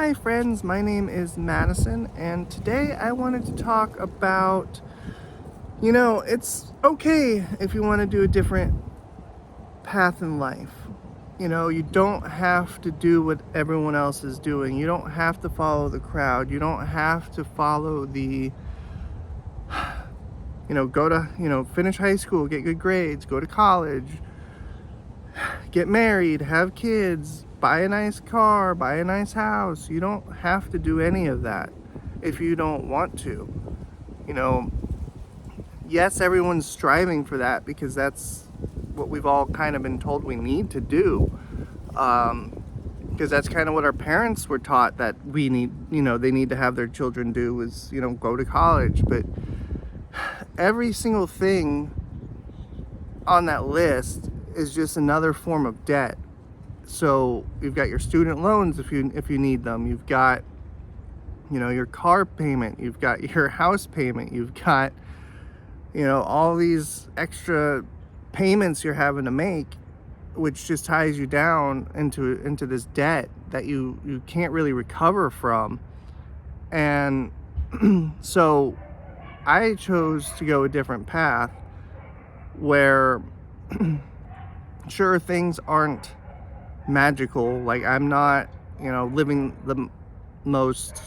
Hi friends, my name is Madison, and today I wanted to talk about, it's okay if you want to do a different path in life. You don't have to do what everyone else is doing. You don't have to follow the crowd. You don't have to follow go to, finish high school, get good grades, go to college, get married, have kids, buy a nice car, buy a nice house. You don't have to do any of that if you don't want to. You know, yes, everyone's striving for that because that's what we've all kind of been told we need to do. Because that's kind of what our parents were taught that we need, they need to have their children do is, go to college. But every single thing on that list is just another form of debt. So you've got your student loans if you need them. You've got, your car payment. You've got your house payment. You've got, all these extra payments you're having to make, which just ties you down into this debt that you can't really recover from. And so I chose to go a different path where sure, things aren't magical. Like, I'm not, living the most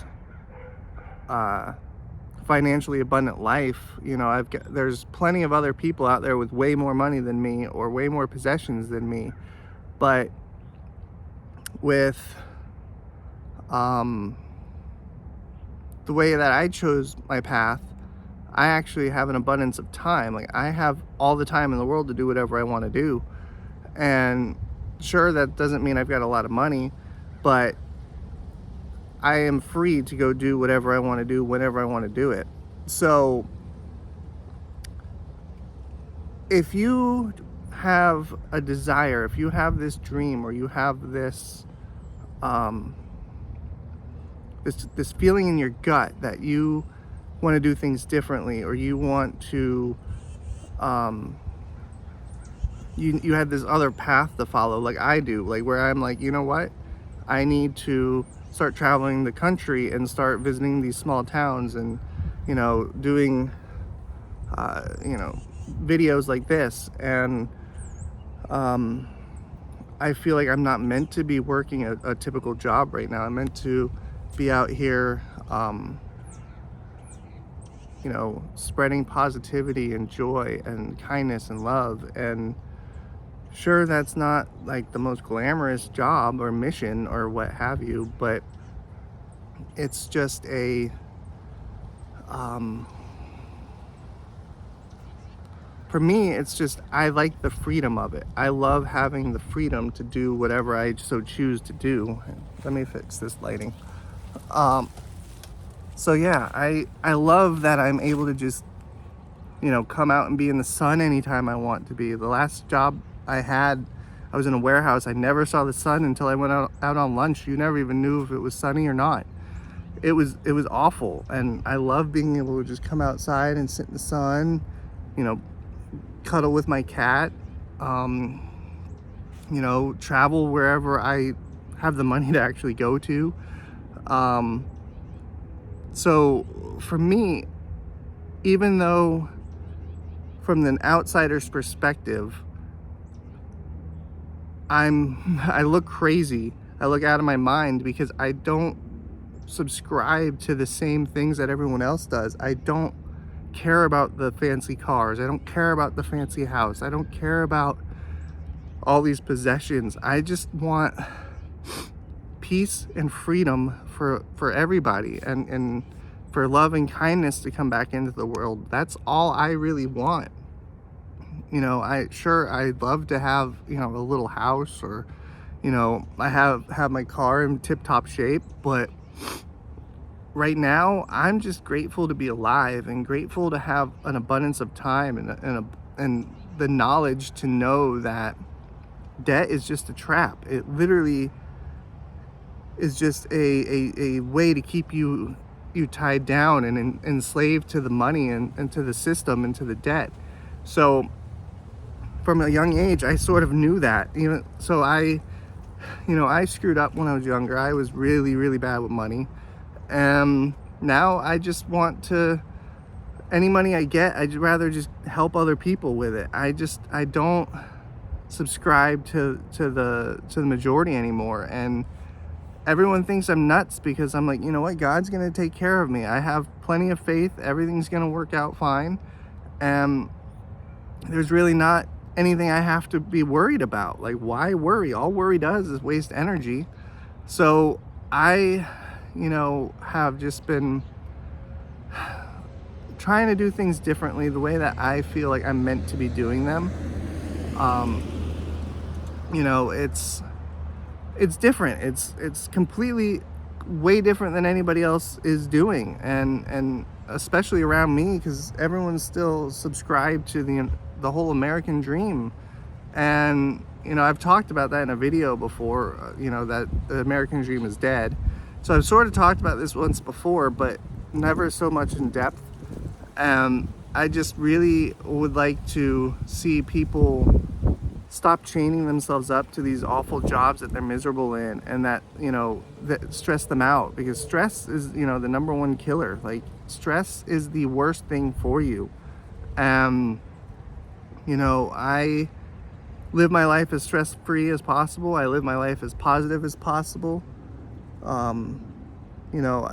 financially abundant life. There's plenty of other people out there with way more money than me or way more possessions than me. But with the way that I chose my path, I actually have an abundance of time. Like, I have all the time in the world to do whatever I want to do. And sure, that doesn't mean I've got a lot of money, but I am free to go do whatever I want to do whenever I want to do it. So if you have a desire, if you have this dream, or you have this this feeling in your gut that you want to do things differently, or you want to you had this other path to follow, like I do, like where I'm like, you know what, I need to start traveling the country and start visiting these small towns and doing videos like this. And I feel like I'm not meant to be working a typical job right now. I'm meant to be out here spreading positivity and joy and kindness and love. And sure, that's not like the most glamorous job or mission or what have you, but it's just for me, it's just, I like the freedom of it. I love having the freedom to do whatever I so choose to do. Let me fix this lighting. So yeah, I love that I'm able to just, come out and be in the sun anytime I want to be. The last job I had, I was in a warehouse. I never saw the sun until I went out on lunch. You never even knew if it was sunny or not. It was awful. And I love being able to just come outside and sit in the sun, cuddle with my cat, travel wherever I have the money to actually go to. So for me, even though from an outsider's perspective, I look crazy, I look out of my mind because I don't subscribe to the same things that everyone else does. I don't care about the fancy cars. I don't care about the fancy house. I don't care about all these possessions. I just want peace and freedom for everybody, and for love and kindness to come back into the world. That's all I really want. I'd love to have, a little house, or, I have my car in tip-top shape, but right now I'm just grateful to be alive and grateful to have an abundance of time and the knowledge to know that debt is just a trap. It literally is just a way to keep you tied down and enslaved to the money and to the system and to the debt. So from a young age, I sort of knew that, so I you know, I screwed up when I was younger. I was really, really bad with money. And now I just want to, any money I get, I'd rather just help other people with it. I don't subscribe to the majority anymore. And everyone thinks I'm nuts because I'm like, you know what, God's gonna take care of me. I have plenty of faith, everything's gonna work out fine. And there's really not anything I have to be worried about. Like, why worry? All worry does is waste energy. So I, you know, have just been trying to do things differently, the way that I feel like I'm meant to be doing them. You know, it's different. It's completely way different than anybody else is doing, and especially around me, because everyone's still subscribed to the whole American dream. And you know, I've talked about that in a video before, you know, that the American dream is dead. So I've sort of talked about this once before, but never so much in depth. I just really would like to see people stop chaining themselves up to these awful jobs that they're miserable in, and that, you know, that stress them out, because stress is, you know, the number one killer. Like, stress is the worst thing for you. You know, I live my life as stress-free as possible. I live my life as positive as possible. You know,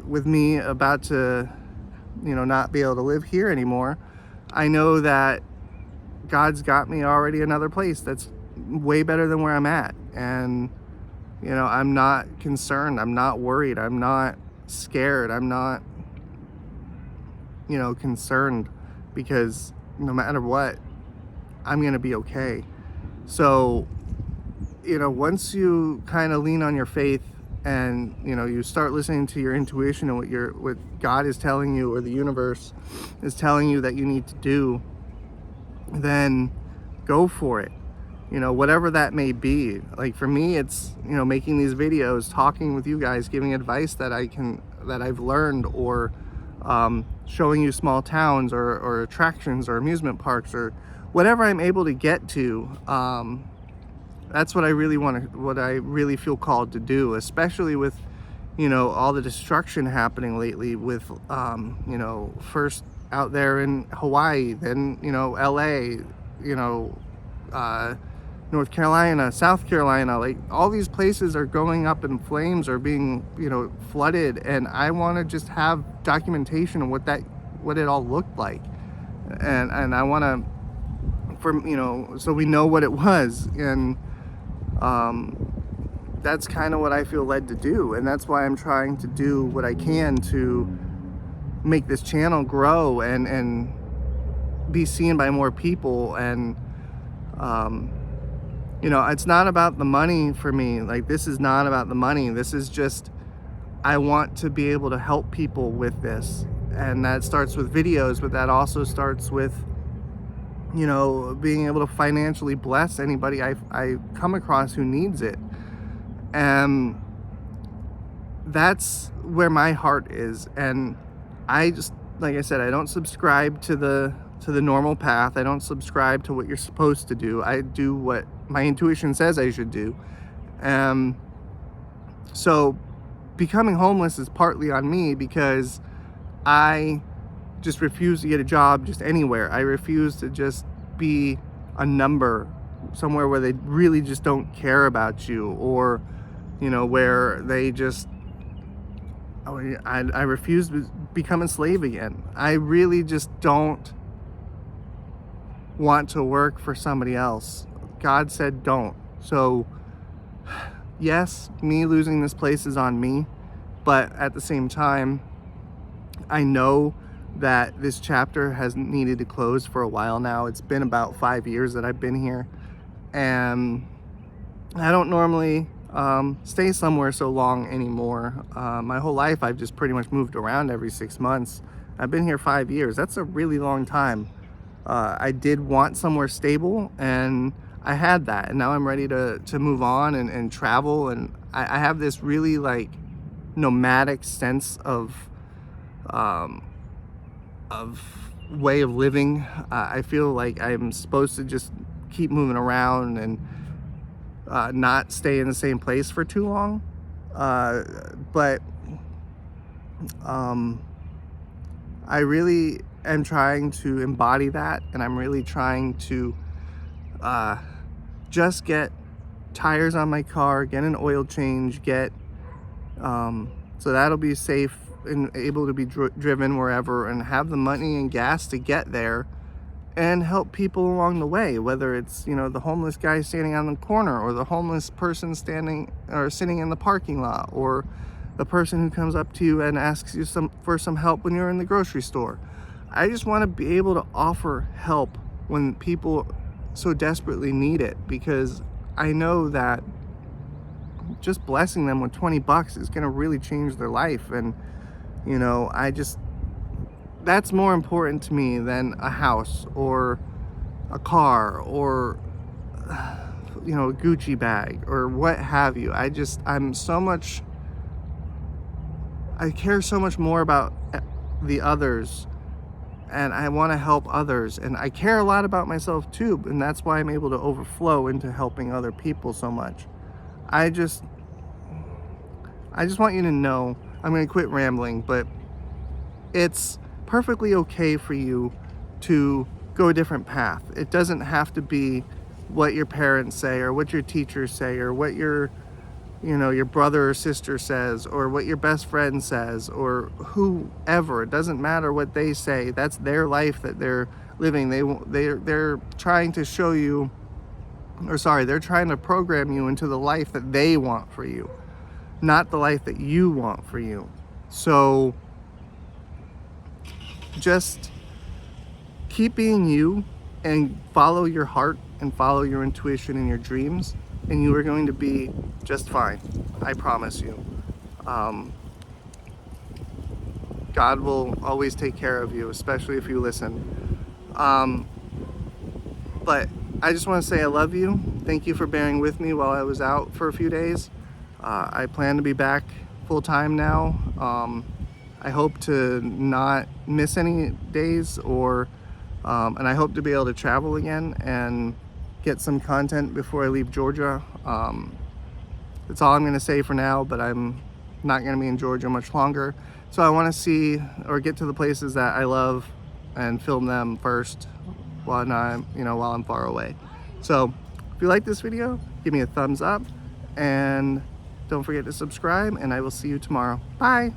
with me about to, you know, not be able to live here anymore, I know that God's got me already another place that's way better than where I'm at. And, you know, I'm not concerned. I'm not worried. I'm not scared. I'm not, you know, concerned, because no matter what, I'm going to be okay. So, you know, once you kind of lean on your faith, and, you know, you start listening to your intuition and what God is telling you, or the universe is telling you that you need to do, then go for it. You know, whatever that may be. Like, for me, it's, you know, making these videos, talking with you guys, giving advice that I've learned, or showing you small towns or attractions or amusement parks, or whatever I'm able to get to. That's what I really what I really feel called to do, especially with, you know, all the destruction happening lately with, you know, first out there in Hawaii, then, you know, LA, you know, North Carolina, South Carolina, like, all these places are going up in flames or being, you know, flooded. And I want to just have documentation of what it all looked like. And I want to, you know, so we know what it was. And, that's kind of what I feel led to do. And that's why I'm trying to do what I can to make this channel grow and be seen by more people. And, you know, it's not about the money for me. Like, this is not about the money. This is just, I want to be able to help people with this. And that starts with videos, but that also starts with, you know, being able to financially bless anybody I come across who needs it. And that's where my heart is. And I just, like I said, I don't subscribe to the normal path. I don't subscribe to what you're supposed to do. I do what my intuition says I should do. So becoming homeless is partly on me, because I just refuse to get a job just anywhere. I refuse to just be a number somewhere where they really just don't care about you, or, you know, where they just, I refuse to become a slave again. I really just don't want to work for somebody else. God said don't. So yes, me losing this place is on me, but at the same time, I know that this chapter has needed to close for a while now. It's been about 5 years that I've been here, and I don't normally stay somewhere so long anymore. My whole life I've just pretty much moved around every 6 months. I've been here 5 years. That's a really long time. I did want somewhere stable, and I had that, and now I'm ready to move on and travel. And I have this really, like, nomadic sense of way of living. I feel like I'm supposed to just keep moving around, and not stay in the same place for too long. But I really am trying to embody that, and I'm really trying to just get tires on my car, get an oil change, so that'll be safe and able to be driven wherever, and have the money and gas to get there and help people along the way, whether it's, you know, the homeless guy standing on the corner, or the homeless person standing or sitting in the parking lot, or the person who comes up to you and asks you for some help when you're in the grocery store. I just want to be able to offer help when people so desperately need it, because I know that just blessing them with 20 bucks is going to really change their life. And, you know, that's more important to me than a house or a car or, you know, a Gucci bag or what have you. I care so much more about the others, and I want to help others, and I care a lot about myself too, and that's why I'm able to overflow into helping other people so much. I just want you to know, I'm going to quit rambling, but it's perfectly okay for you to go a different path. It doesn't have to be what your parents say, or what your teachers say, or what your brother or sister says, or what your best friend says, or whoever. It doesn't matter what they say. That's their life that they're living. They're trying to show you, they're trying to program you into the life that they want for you, not the life that you want for you. So just keep being you and follow your heart and follow your intuition and your dreams, and you are going to be just fine. I promise you. God will always take care of you, especially if you listen. But I just want to say I love you. Thank you for bearing with me while I was out for a few days. I plan to be back full time now. I hope to not miss any days, and I hope to be able to travel again and get some content before I leave Georgia. That's all I'm going to say for now, but I'm not going to be in Georgia much longer. So I want to see or get to the places that I love and film them first while I'm far away. So if you like this video, give me a thumbs up, and don't forget to subscribe, and I will see you tomorrow. Bye.